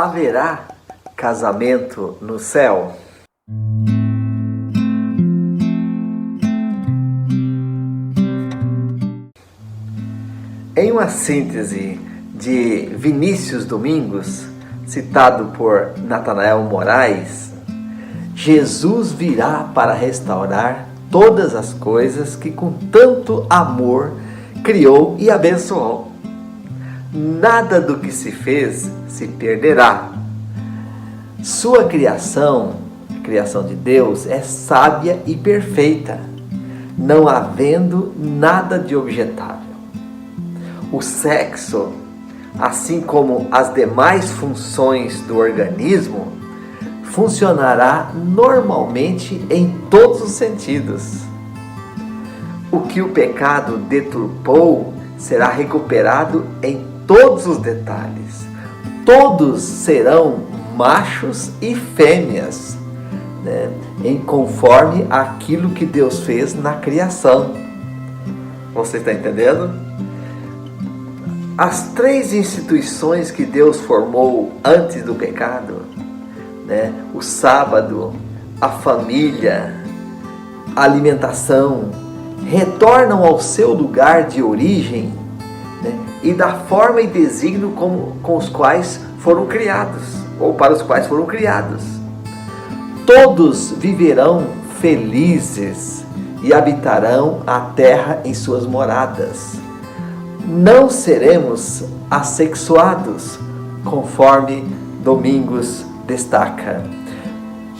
Haverá casamento no céu? Em uma síntese de Vinícius Domingos, citado por Natanael Moraes, Jesus virá para restaurar todas as coisas que com tanto amor criou e abençoou. Nada do que se fez se perderá. Sua criação, a criação de Deus, é sábia e perfeita, não havendo nada de objetável. O sexo, assim como as demais funções do organismo, funcionará normalmente em todos os sentidos. O que o pecado deturpou será recuperado em todos os detalhes. Todos serão machos e fêmeas, em conforme aquilo que Deus fez na criação. Você está entendendo? As três instituições que Deus formou antes do pecado, o sábado, a família, a alimentação, retornam ao seu lugar de origem, e da forma e desígnio com os quais foram criados, ou para os quais foram criados. Todos viverão felizes e habitarão a terra em suas moradas. Não seremos assexuados, conforme Domingos destaca.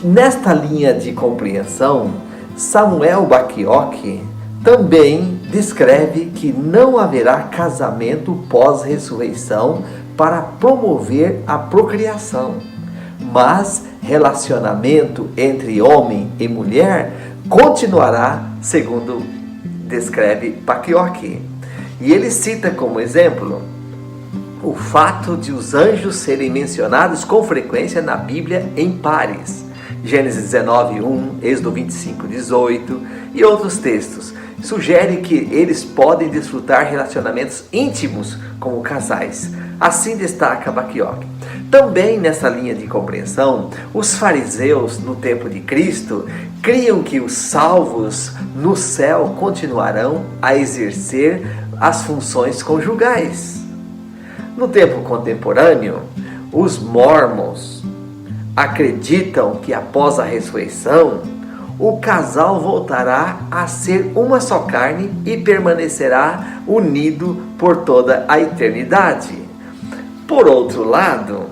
Nesta linha de compreensão, Samuel Bacchiocchi também descreve que não haverá casamento pós-ressurreição para promover a procriação, mas relacionamento entre homem e mulher continuará, segundo descreve Bacchiocchi. E ele cita como exemplo o fato de os anjos serem mencionados com frequência na Bíblia em pares. Gênesis 19:1, Êxodo 25:18 e outros textos. Sugere que eles podem desfrutar relacionamentos íntimos como casais. Assim destaca Bacchiocchi. Também nessa linha de compreensão, os fariseus no tempo de Cristo criam que os salvos no céu continuarão a exercer as funções conjugais. No tempo contemporâneo, os mormons acreditam que após a ressurreição, o casal voltará a ser uma só carne e permanecerá unido por toda a eternidade. Por outro lado,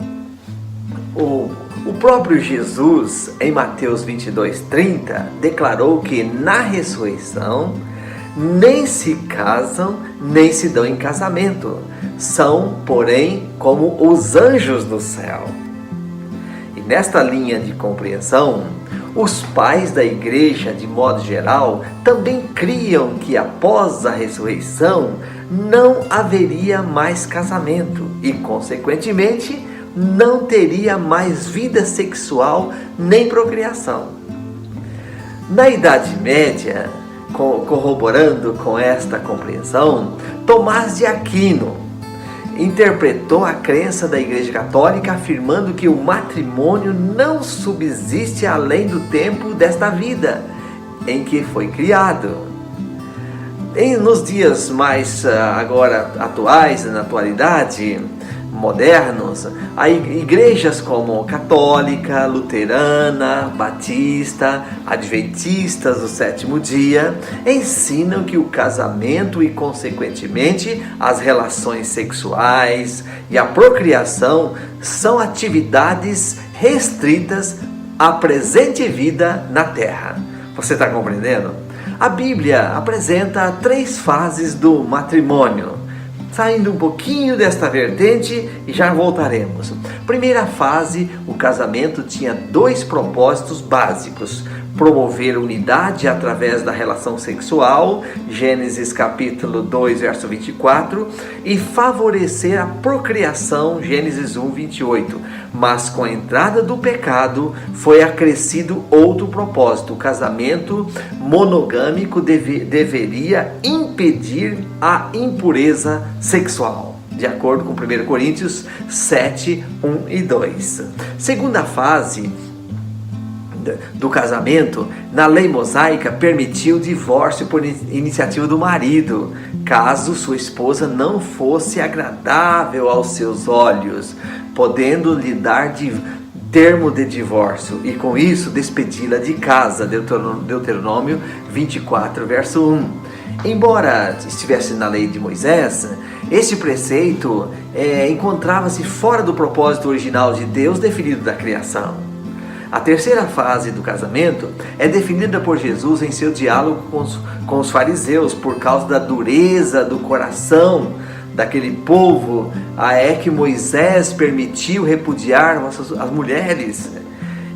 o próprio Jesus, em Mateus 22:30, declarou que na ressurreição nem se casam, nem se dão em casamento. São, porém, como os anjos do céu. E nesta linha de compreensão, os pais da igreja, de modo geral, também criam que após a ressurreição não haveria mais casamento e, consequentemente, não teria mais vida sexual nem procriação. Na Idade Média, corroborando com esta compreensão, Tomás de Aquino interpretou a crença da Igreja Católica afirmando que o matrimônio não subsiste além do tempo desta vida em que foi criado. Nos dias mais agora atuais, na atualidade, modernos, há igrejas como católica, luterana, batista, adventistas do sétimo dia, ensinam que o casamento e, consequentemente, as relações sexuais e a procriação são atividades restritas à presente vida na terra. Você está compreendendo? A Bíblia apresenta 3 fases do matrimônio. Saindo um pouquinho desta vertente e já voltaremos. Primeira fase, o casamento tinha 2 propósitos básicos: promover unidade através da relação sexual, Gênesis capítulo 2, verso 24, e favorecer a procriação, Gênesis 1, 28. Mas com a entrada do pecado, foi acrescido outro propósito: o casamento monogâmico deveria impedir a impureza sexual. de acordo com 1 Coríntios 7, 1 e 2. Segunda fase do casamento, na lei mosaica, permitiu o divórcio por iniciativa do marido, caso sua esposa não fosse agradável aos seus olhos, podendo lhe dar termo de divórcio e com isso despedi-la de casa. Deuteronômio 24, verso 1. Embora estivesse na lei de Moisés, este preceito encontrava-se fora do propósito original de Deus definido da criação. A terceira fase do casamento é definida por Jesus em seu diálogo com os fariseus, por causa da dureza do coração daquele povo. É que Moisés permitiu repudiar as mulheres.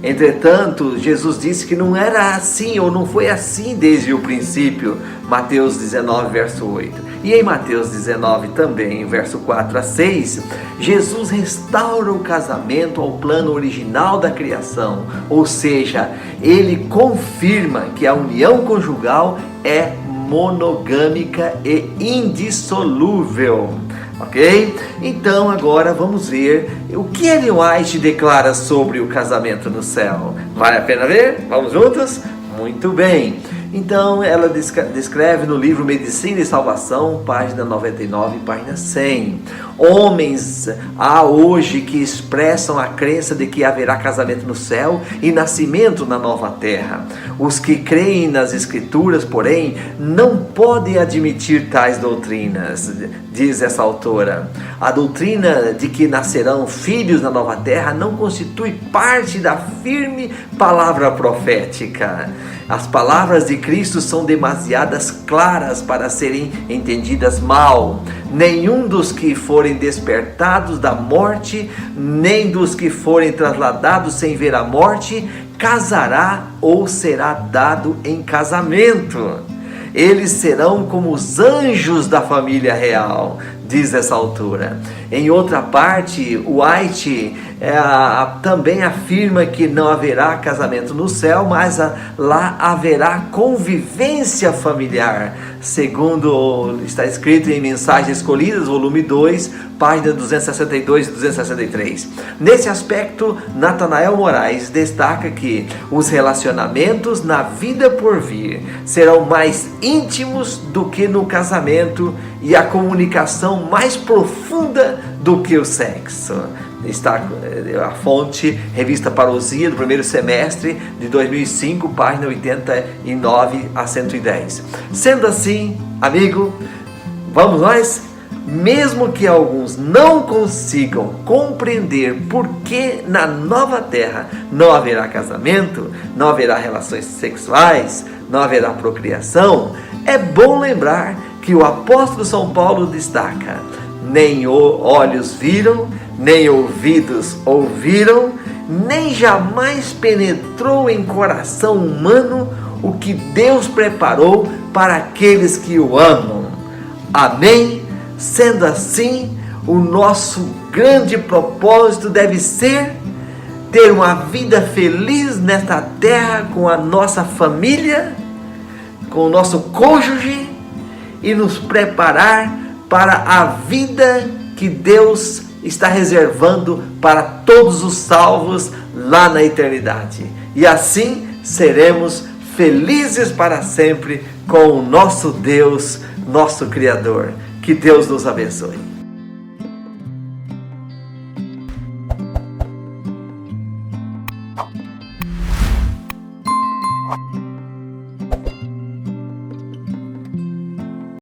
Entretanto, Jesus disse que não era assim, ou não foi assim desde o princípio. Mateus 19, verso 8. E em Mateus 19 também, verso 4 a 6, Jesus restaura o casamento ao plano original da criação. Ou seja, ele confirma que a união conjugal é monogâmica e indissolúvel. Ok? Então agora vamos ver o que Ellen White declara sobre o casamento no céu. Vale a pena ver? Vamos juntos? Muito bem. Então ela descreve no livro Medicina e Salvação, página 99 e página 100. Homens há hoje que expressam a crença de que haverá casamento no céu e nascimento na nova terra. Os que creem nas escrituras, porém, não podem admitir tais doutrinas, diz essa autora. A doutrina de que nascerão filhos na nova terra não constitui parte da firme palavra profética. As palavras de Cristo são demasiadas claras para serem entendidas mal. Nenhum dos que forem despertados da morte, nem dos que forem trasladados sem ver a morte, casará ou será dado em casamento. Eles serão como os anjos da família real, diz essa autora. Em outra parte, White também afirma que não haverá casamento no céu, mas lá haverá convivência familiar, segundo está escrito em Mensagens Escolhidas, volume 2, página 262 e 263. Nesse aspecto, Natanael Moraes destaca que os relacionamentos na vida por vir serão mais íntimos do que no casamento e a comunicação mais profunda do que o sexo. Está a fonte, revista Parousia, do primeiro semestre de 2005, página 89 a 110. Sendo assim, amigo, vamos nós? Mesmo que alguns não consigam compreender por que na nova terra não haverá casamento, não haverá relações sexuais, não haverá procriação, é bom lembrar que o apóstolo São Paulo destaca: nem olhos viram, nem ouvidos ouviram, nem jamais penetrou em coração humano o que Deus preparou para aqueles que o amam. Amém? Sendo assim, o nosso grande propósito deve ser ter uma vida feliz nesta terra com a nossa família, com o nosso cônjuge e nos preparar para a vida que Deus está reservando para todos os salvos lá na eternidade. E assim seremos felizes para sempre com o nosso Deus, nosso Criador. Que Deus nos abençoe.